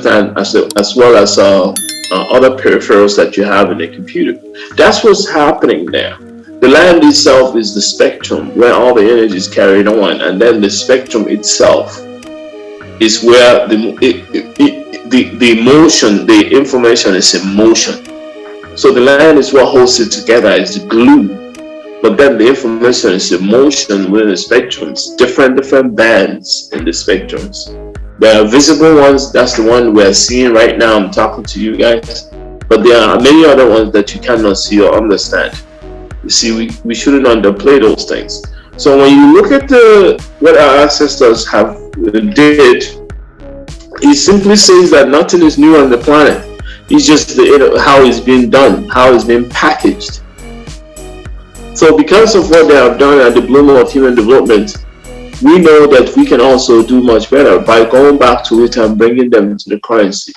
and as well as other peripherals that you have in a computer. That's what's happening there. The land itself is the spectrum where all the energy is carried on, and then the spectrum itself is where the motion, the information is in motion. So the land is what holds it together, is the glue. But then the information is in motion within the spectrums, different bands in the spectrums. There are visible ones, that's the one we're seeing right now. I'm talking to you guys. But there are many other ones that you cannot see or understand. You see, we shouldn't underplay those things. So when you look at what our ancestors have did, it simply says that nothing is new on the planet. It's just how it's being done, how it's being packaged. So because of what they have done at the bloom of human development, we know that we can also do much better by going back to it and bringing them to the currency.